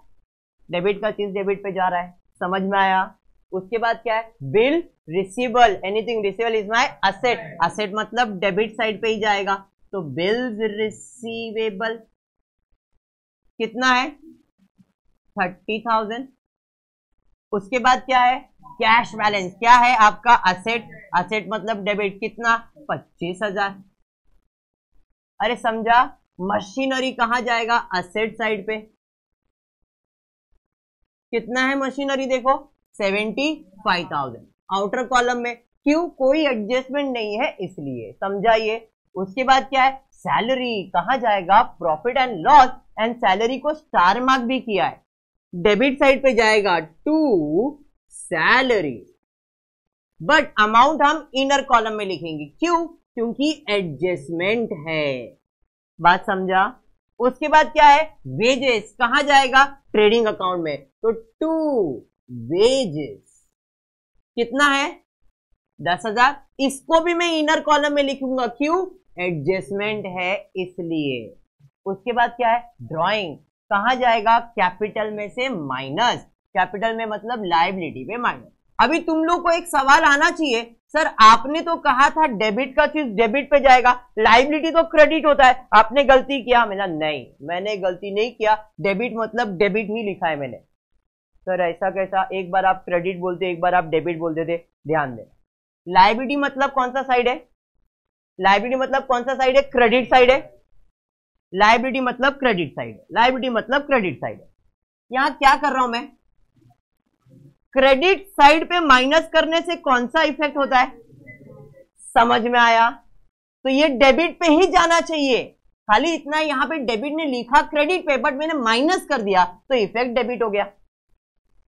डेबिट का चीज डेबिट पे जा रहा है। समझ में आया? उसके बाद क्या है? Bill receivable. Anything receivable is my asset. Asset मतलब डेबिट साइड पे ही जाएगा, तो बिल्स रिसीवेबल कितना है? 30,000। उसके बाद क्या है? Cash balance. क्या है आपका? असेट। असेट मतलब डेबिट। कितना? 25,000। अरे समझा, मशीनरी कहां जाएगा, असेट साइड पे। कितना है मशीनरी, देखो 75,000 आउटर कॉलम में। क्यों, कोई एडजस्टमेंट नहीं है इसलिए, समझा ये। उसके बाद क्या है, सैलरी कहां जाएगा, profit and loss, and salary को स्टार मार्क भी किया है, डेबिट साइड पे जाएगा टू सैलरी, बट अमाउंट हम इनर कॉलम में लिखेंगे। क्यों, क्योंकि एडजस्टमेंट है, बात समझा। उसके बाद क्या है, वेजेस कहां जाएगा, ट्रेडिंग अकाउंट में, तो टू वेजेस कितना है, 10,000। इसको भी मैं इनर कॉलम में लिखूंगा, क्यों, एडजस्टमेंट है इसलिए। उसके बाद क्या है, ड्राइंग कहां जाएगा, कैपिटल में से माइनस, कैपिटल में मतलब लायबिलिटी पे माइनस। अभी तुम लोग को एक सवाल आना चाहिए, सर आपने तो कहा था डेबिट का चीज डेबिट पे जाएगा, लायबिलिटी तो क्रेडिट होता है, आपने गलती किया। मैंने नहीं, मैंने गलती नहीं किया, डेबिट मतलब डेबिट ही लिखा है मैंने। सर ऐसा कैसा, एक बार आप क्रेडिट बोलते, एक बार आप डेबिट बोलते थे, ध्यान देना। लायबिलिटी मतलब कौन सा साइड है, लायबिलिटी मतलब कौन सा साइड है, क्रेडिट साइड है। लायबिलिटी मतलब क्रेडिट साइड है, लायबिलिटी मतलब क्रेडिट साइड है। यहां क्या कर रहा हूं मैं, क्रेडिट साइड पे माइनस करने से कौन सा इफेक्ट होता है, समझ में आया। तो ये डेबिट पे ही जाना चाहिए, खाली इतना यहां पे डेबिट ने लिखा क्रेडिट पे, बट मैंने माइनस कर दिया तो इफेक्ट डेबिट हो गया,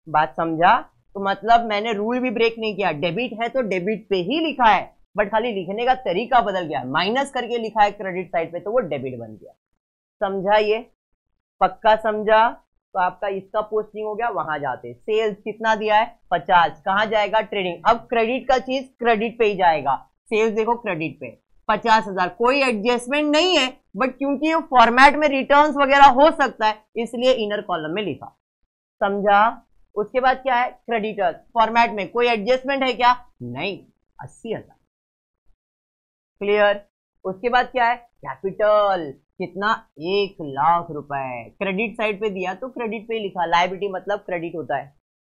बात समझा। तो मतलब मैंने रूल भी ब्रेक नहीं किया, डेबिट है तो डेबिट पे ही लिखा है, बट खाली लिखने का तरीका बदल गया, माइनस करके लिखा है क्रेडिट साइड पे तो वो डेबिट बन गया, समझा ये, पक्का समझा। तो आपका इसका पोस्टिंग हो गया, वहां जाते। सेल्स कितना दिया है, 50, कहां जाएगा, ट्रेडिंग। अब क्रेडिट का चीज क्रेडिट पे ही जाएगा, सेल्स देखो क्रेडिट पे 50,000, कोई एडजस्टमेंट नहीं है, बट क्योंकि फॉर्मेट में रिटर्न्स वगैरह हो सकता है इसलिए इनर कॉलम में लिखा, समझा। उसके बाद क्या है, क्रेडिटर्स, फॉर्मेट में कोई एडजस्टमेंट है क्या, नहीं, 80,000, क्लियर। उसके बाद क्या है, कैपिटल कितना, 1,00,000 रुपए, क्रेडिट साइड पे दिया तो क्रेडिट पे ही लिखा, लायबिलिटी मतलब क्रेडिट होता है।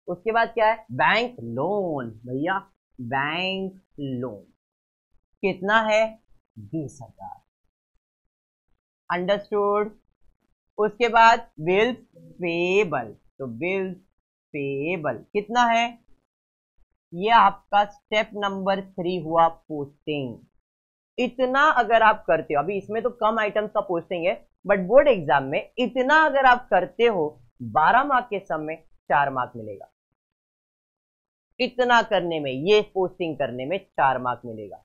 उसके बाद क्या है, बैंक लोन, भैया बैंक लोन कितना है, 20,000, अंडरस्टूड। उसके बाद बिल्स पेबल, तो बिल्स पेबल कितना है, ये आपका स्टेप नंबर 3 हुआ, पोस्टिंग। इतना अगर आप करते हो, अभी इसमें तो कम आइटम्स का पोस्टिंग है, बट बोर्ड एग्जाम में इतना अगर आप करते हो, 12 मार्क के सम में 4 मार्क मिलेगा। इतना करने में, ये पोस्टिंग करने में 4 मार्क मिलेगा,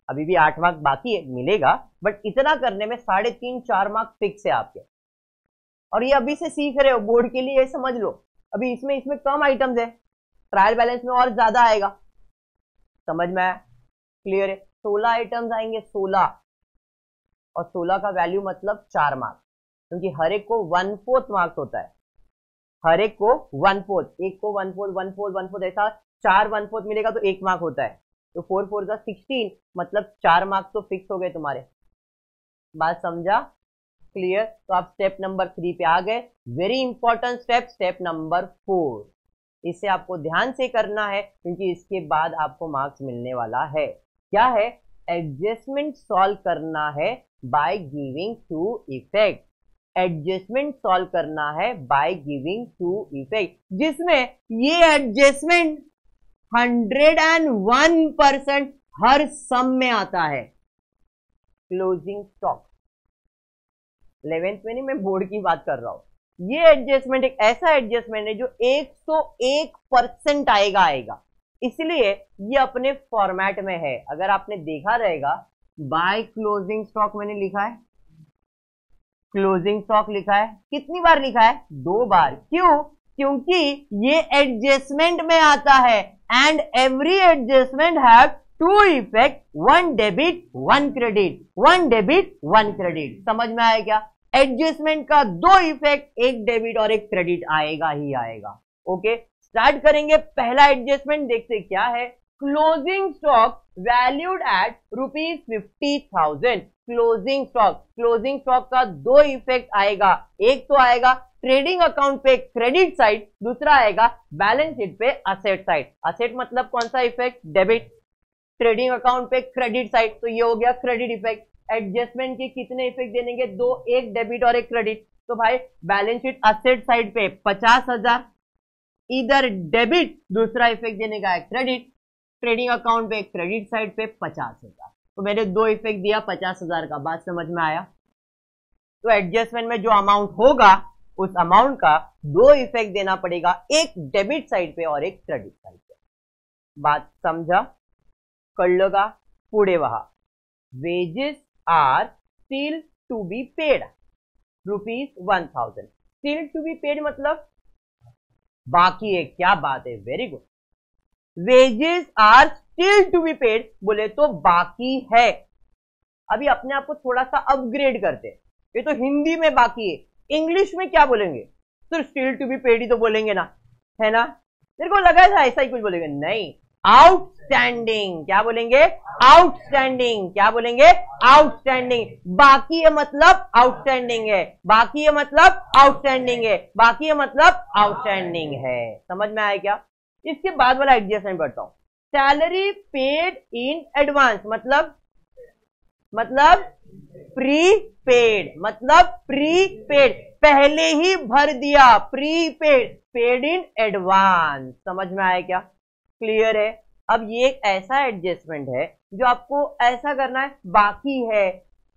अभी भी 8 मार्क बाकी है, मिलेगा, बट इतना करने में 3.5-4 मार्क फिक्स है आपके। और ये अभी से सीख रहे हो, बोर्ड के लिए ये समझ लो, अभी इसमें कम आइटम्स है, ट्रायल बैलेंस में और ज्यादा आएगा, समझ में आया, क्लियर है। 16 आइटम्स आएंगे, 16, और 16 का वैल्यू मतलब 4 मार्क, क्योंकि हर एक को 1/4 मार्क्स होता है, हर एक को 1/4, एक को 1/4 1/4 1/4, ऐसा 4 1/4 मिलेगा तो 1 मार्क होता है, तो 4 4 का 16, मतलब 4 मार्क्स तो फिक्स हो गए तुम्हारे, बात समझा, क्लियर। तो आप स्टेप नंबर 3 पे आ गए। Very important step, step number 4, इसे आपको ध्यान से करना है क्योंकि इसके बाद आपको मार्क्स मिलने वाला है। क्या है, एडजस्टमेंट सॉल्व करना है by giving 2 effect, adjustment solve करना है बाय गिविंग 2 इफेक्ट, जिसमें ये एडजस्टमेंट 101% हर सम में आता है। क्लोजिंग स्टॉक 11th में नहीं, मैं बोर्ड की बात कर रहा हूं। ये एडजस्टमेंट एक ऐसा एडजस्टमेंट है जो 101% आएगा, इसलिए ये अपने फॉर्मेट में है। अगर आपने देखा रहेगा, बाय क्लोजिंग स्टॉक मैंने लिखा है, क्लोजिंग स्टॉक लिखा है, कितनी बार लिखा है, 2 बार। क्यों, क्योंकि ये एडजस्टमेंट में आता है, and every adjustment have 2 effect, 1 debit 1 credit, 1 debit 1 credit, समझ में आया क्या। एडजस्टमेंट का 2 इफेक्ट, एक डेबिट और एक क्रेडिट आएगा ही आएगा। ओके, स्टार्ट करेंगे। पहला एडजस्टमेंट देखते क्या है, closing stock valued at ₹50,000। Closing stock का 2 इफेक्ट आएगा, एक तो आएगा ट्रेडिंग अकाउंट पे क्रेडिट साइड, दूसरा आएगा बैलेंस शीट पे असेट साइड। असेट मतलब कौन सा इफेक्ट, डेबिट, ट्रेडिंग अकाउंट पे क्रेडिट साइड, तो ये हो गया क्रेडिट इफेक्ट। एडजस्टमेंट के कितने इफेक्ट देनेंगे? दो, एक डेबिट और एक क्रेडिट। तो भाई बैलेंस शीट असेट साइड पे 50,000, इधर डेबिट, दूसरा इफेक्ट देने का है क्रेडिट। ट्रेडिंग अकाउंट पे क्रेडिट साइड पे 50,000, तो मैंने दो इफेक्ट दिया 50,000 का। बात समझ में आया? तो एडजस्टमेंट में जो अमाउंट होगा उस अमाउंट का दो इफेक्ट देना पड़ेगा, एक डेबिट साइड पे और एक क्रेडिट साइड पे। बात समझा? कर लगा पुढे वहा। Wages are still to be paid ₹1000। Still to be paid मतलब बाकी है। क्या बात है, very good. Wages are still to be paid बोले तो बाकी है। अभी अपने आप को थोड़ा सा अपग्रेड करते, ये तो हिंदी में बाकी है, इंग्लिश में क्या बोलेंगे? सिर्फ स्टिल टू बी पेड ही तो बोलेंगे ना, है ना? मेरे को लगा था ऐसा ही कुछ बोलेंगे, नहीं, आउटस्टैंडिंग। क्या बोलेंगे? आउटस्टैंडिंग। क्या बोलेंगे? आउटस्टैंडिंग। बाकी है मतलब आउटस्टैंडिंग है, बाकी है मतलब आउटस्टैंडिंग है, बाकी है मतलब आउटस्टैंडिंग है। समझ में आया क्या? इसके बाद वाला एडजस्टमेंट पढ़ता हूं। सैलरी पेड इन एडवांस मतलब प्रीपेड, मतलब प्रीपेड, पहले ही भर दिया, प्रीपेड, पेड इन एडवांस। समझ में आया क्या? क्लियर है? अब ये एक ऐसा एडजस्टमेंट है जो आपको ऐसा करना है, बाकी है,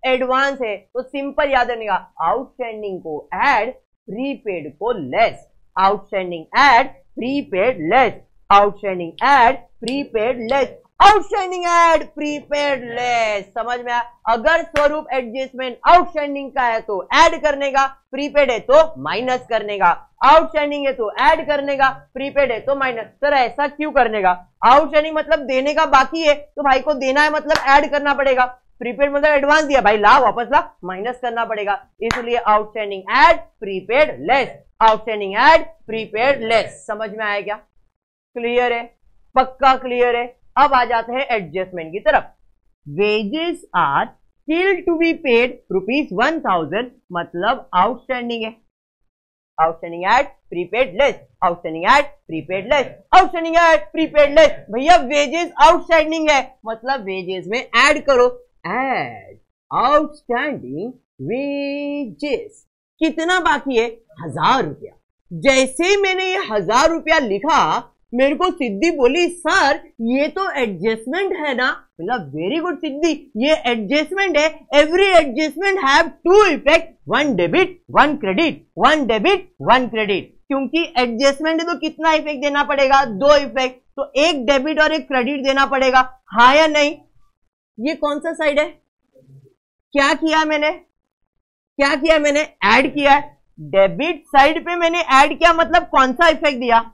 एडवांस है, तो सिंपल याद रखने का, आउटस्टैंडिंग को ऐड, प्रीपेड को less, outstanding add, prepaid less, outstanding add, prepaid less, outstanding add, prepaid less. समझ में आया? अगर स्वरूप एडजस्टमेंट आउटस्टैंडिंग का है तो ऐड करने का, प्रीपेड है तो माइनस करने का, आउटस्टैंडिंग है तो ऐड करने का, प्रीपेड है तो माइनस। सर ऐसा क्यों करने का? आउटस्टैंडिंग मतलब देने का बाकी है, तो भाई को देना है मतलब ऐड करना पड़ेगा, प्रीपेड मतलब एडवांस दिया, भाई ला वापस ला, माइनस करना पड़ेगा, इसलिए outstanding add, prepaid less, outstanding add, prepaid less. समझ में आया क्या? क्लियर है? पक्का क्लियर है? अब आ जाते हैं एडजस्टमेंट की तरफ। Wages are still to be paid ₹1000 मतलब आउटस्टैंडिंग है, outstanding add, prepaid less, outstanding add, prepaid less, outstanding add, prepaid less. भैया वेजेस आउटस्टैंडिंग है मतलब वेजेस में ऐड करो, ऐड आउटस्टैंडिंग वेजेस। कितना बाकी है? 1000 रुपया। जैसे ही मैंने ये 1000 रुपया लिखा, मेरे को सिद्धि बोली सर ये तो एडजस्टमेंट है ना। मतलब वेरी गुड सिद्धि, ये एडजस्टमेंट है। Every adjustment have two effect, one debit one credit, one debit one credit. क्योंकि एडजस्टमेंट है तो कितना इफेक्ट देना पड़ेगा? दो इफेक्ट, तो एक डेबिट और एक क्रेडिट देना पड़ेगा, हाँ या नहीं? ये कौन सा साइड है? क्या किया मैंने? क्या किया मैंने? ऐड किया। डेबिट साइड पे मैंने ऐड किया मतलब कौन सा इफेक्ट दिया?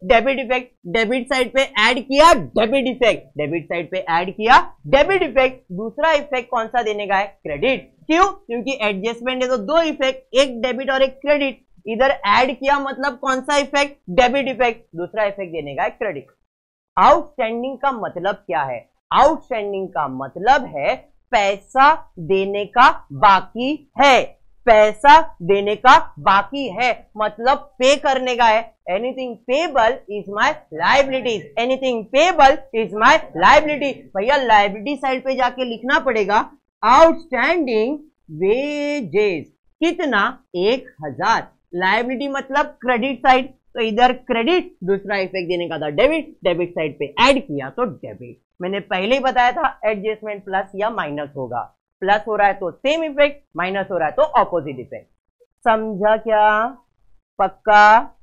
Debit effect. डेबिट साइड पे ऐड किया डेबिट इफेक्ट, डेबिट साइड पे ऐड किया डेबिट इफेक्ट। दूसरा इफेक्ट कौन सा देने का है? क्रेडिट। क्यों? क्योंकि एडजस्टमेंट है तो दो इफेक्ट, एक डेबिट और एक क्रेडिट। इधर ऐड किया मतलब कौन सा इफेक्ट? Debit effect. दूसरा इफेक्ट देने का है क्रेडिट। आउटस्टैंडिंग का मतलब क्या है? आउटस्टैंडिंग का मतलब है पैसा देने का बाकी है, पैसा देने का बाकी है मतलब पे करने का है। Anything payable is my liabilities, anything payable is my liability. भैया लायबिलिटी साइड पे जाके लिखना पड़ेगा आउटस्टैंडिंग वेजेस। कितना? 1000। लायबिलिटी मतलब क्रेडिट साइड, तो इधर क्रेडिट, दूसरा इफेक्ट देने का था डेबिट, डेबिट साइड पे ऐड किया तो डेबिट। मैंने पहले ही बताया था एडजस्टमेंट प्लस या माइनस होगा, प्लस हो रहा है तो सेम इफेक्ट, माइनस हो रहा है तो ऑपोजिट इफेक्ट। समझा क्या? पक्का?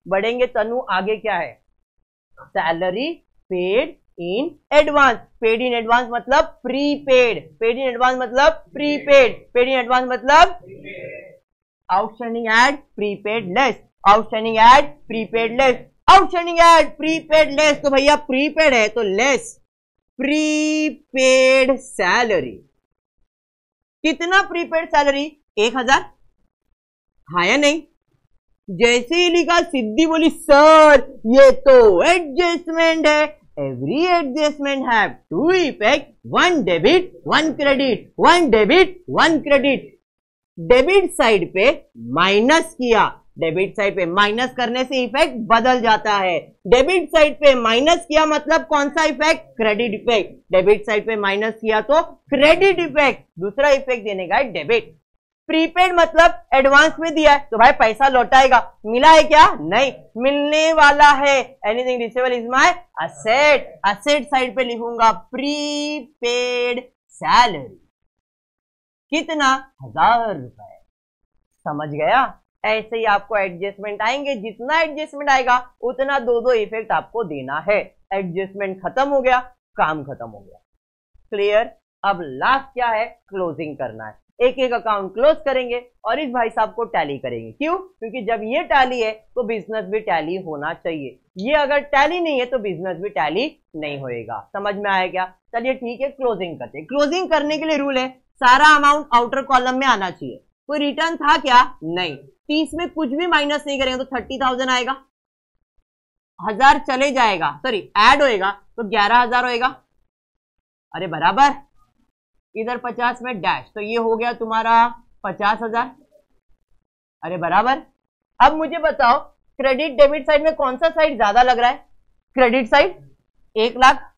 बढ़ेंगे तनु, आगे क्या है? Salary paid in advance. Paid in advance मतलब प्रीपेड, पेड इन एडवांस मतलब प्रीपेड, पेड इन एडवांस मतलब outstanding add, prepaid less, outstanding add, prepaid less, outstanding add, prepaid less. तो भैया प्रीपेड है तो लेस प्रीपेड सैलरी। कितना prepaid salary? 1000, हाँ या नहीं? जैसे ही लिखा सिद्धि बोली सर ये तो एडजस्टमेंट है। Every adjustment have two effect, one debit one credit, one debit one credit. Debit side पे माइनस किया, डेबिट साइड पे माइनस करने से इफेक्ट बदल जाता है। डेबिट साइड पे माइनस किया मतलब कौन सा effect? Credit effect. Debit side पे माइनस किया तो क्रेडिट इफेक्ट। दूसरा इफेक्ट देने का है डेबिट। प्रीपेड मतलब एडवांस में दिया है तो भाई पैसा लौटाएगा। मिला है क्या? नहीं, मिलने वाला है। Anything receivable is my asset. Asset side पे लिखूंगा प्रीपेड सैलरी। कितना? 1000 रुपए। समझ गया? ऐसे ही आपको एडजस्टमेंट आएंगे, जितना एडजस्टमेंट आएगा उतना दो इफेक्ट आपको देना है। एडजस्टमेंट खत्म हो गया, काम खत्म हो गया। क्लियर? अब लास्ट क्या है? क्लोजिंग करना है। एक एक अकाउंट क्लोज करेंगे और इस भाई साहब को टैली करेंगे। क्यों? क्योंकि जब ये टैली है तो बिजनेस भी टैली होना चाहिए। ये अगर टैली नहीं है तो बिजनेस भी टैली नहीं होएगा। समझ में आया क्या? चलिए ठीक है, क्लोजिंग करते हैं। क्लोजिंग करने के लिए रूल है सारा अमाउंट आउटर कॉलम में आना चाहिए। कोई रिटर्न था क्या? नहीं। 30 में कुछ भी माइनस नहीं करेंगे तो 30,000 आएगा। 1000 चले जाएगा, सॉरी ऐड होएगा तो 11,000 होएगा। अरे बराबर। इधर 50 में डैश तो ये हो गया तुम्हारा 50,000। अरे बराबर। अब मुझे बताओ क्रेडिट डेबिट साइड में कौन सा साइड ज्यादा लग रहा है? Credit side. 1 लाख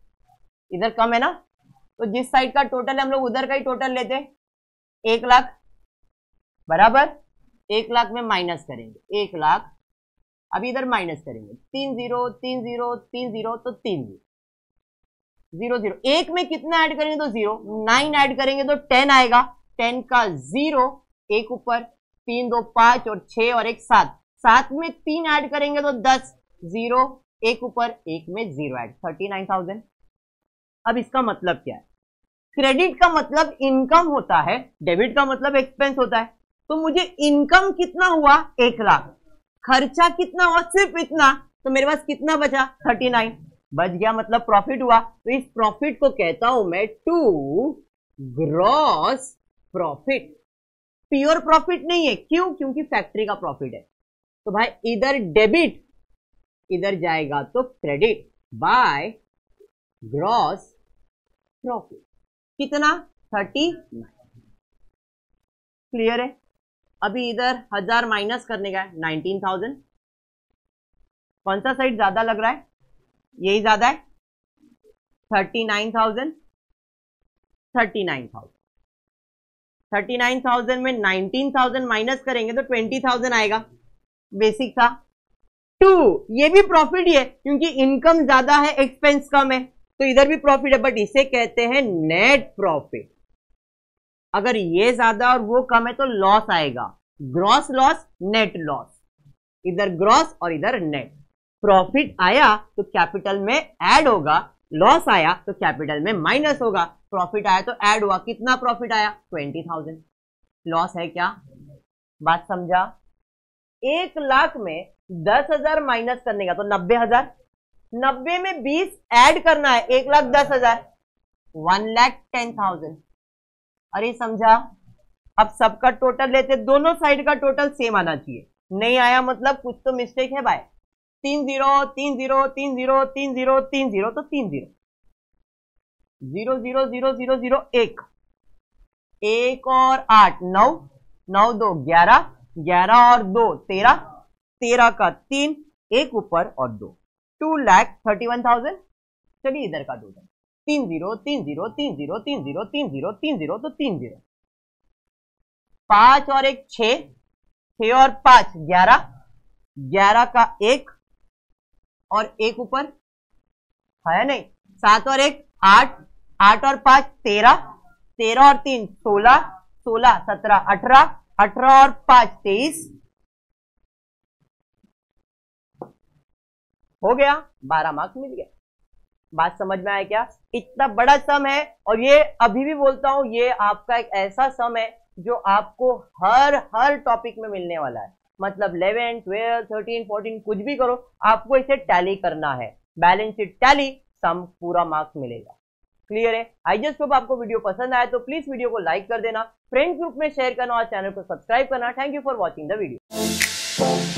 इधर कम है ना, तो जिस साइड का टोटल है हम लोग उधर का ही टोटल लेते हैं। 1 लाख बराबर 1 लाख में माइनस करेंगे 1 लाख। अभी इधर माइनस करेंगे 3 0 3 0 3 0 तो 3 0 0। एक में कितना ऐड करेंगे तो 0। 9 ऐड करेंगे तो 10 आएगा। 10 का 0 एक ऊपर, 3 2 5 और 6 और 1 7। 7 में 3 ऐड करेंगे तो 10। 0 एक ऊपर, एक में 0 ऐड, 39,000। अब इसका मतलब क्या है? क्रेडिट का मतलब इनकम होता है, डेबिट का मतलब एक्सपेंस होता है। तो मुझे इनकम कितना हुआ? 1 लाख। खर्चा कितना हुआ? सिर्फ इतना। तो मेरे पास कितना बचा? 39 बच गया, मतलब प्रॉफिट हुआ। तो इस प्रॉफिट को कहता हूं मैं to gross profit. Pure profit नहीं है। क्यों? क्योंकि फैक्ट्री का प्रॉफिट है। तो भाई इधर डेबिट, इधर जाएगा तो क्रेडिट बाय ग्रॉस प्रॉफिट। कितना? 39। क्लियर है? अभी इधर 1000 माइनस करने का है, 19,000। कौन सा साइड ज्यादा लग रहा है? यही ज्यादा है। 39,000 39,000 39,000 में 19,000 माइनस करेंगे तो 20,000 आएगा। बेसिक था। 2 ये भी प्रॉफिट ही है क्योंकि इनकम ज्यादा है एक्सपेंस कम है, तो इधर भी प्रॉफिट है, बट इसे कहते हैं नेट प्रॉफिट। अगर ये ज्यादा और वो कम है तो लॉस आएगा। Gross loss, net loss. इधर ग्रॉस और इधर नेट। प्रॉफिट आया तो कैपिटल में ऐड होगा, लॉस आया तो कैपिटल में माइनस होगा। प्रॉफिट आया तो ऐड हुआ। कितना प्रॉफिट आया? 20,000। लॉस है क्या? बात समझा? 1 लाख में 10,000 माइनस करने का तो 90,000। 90 में 20 ऐड करना है, 1,10,000, 1,10,000। अरे समझा? अब सबका टोटल लेते, दोनों साइड का टोटल सेम आना चाहिए। नहीं आया मतलब कुछ तो मिस्टेक है भाई। 3 0 3 0 3 0 3 0 3 0 तो 3 0 0 0 0 0 0 1 1 और 8 9 9 2 11 11 और 2 13 13 का 3 एक ऊपर और 2 2,31,000। चलिए इधर का टोटल 3 0 3 0 3 0 3 0 3 0 3 0 तो 3 0। 5 और 1 6 6 और 5 11 11 का 1 और 1 ऊपर है नहीं। 7 और 1 8 8 और 5 13 13 और 3 16 16 17 18 18 और 5 23 हो गया। 12 मार्क्स मिल गया। बात समझ में आया क्या? इतना बड़ा सम है, और ये अभी भी बोलता हूं ये आपका एक ऐसा सम है जो आपको हर टॉपिक में मिलने वाला है। मतलब 11 12 13 14 कुछ भी करो, आपको इसे टैली करना है। बैलेंस शीट टैली, सम पूरा मार्क्स मिलेगा। क्लियर है? आई जस्ट होप आपको वीडियो पसंद आया तो प्लीज वीडियो को लाइक कर देना, फ्रेंड ग्रुप में शेयर करना और चैनल को सब्सक्राइब करना। Thank you for watching the video.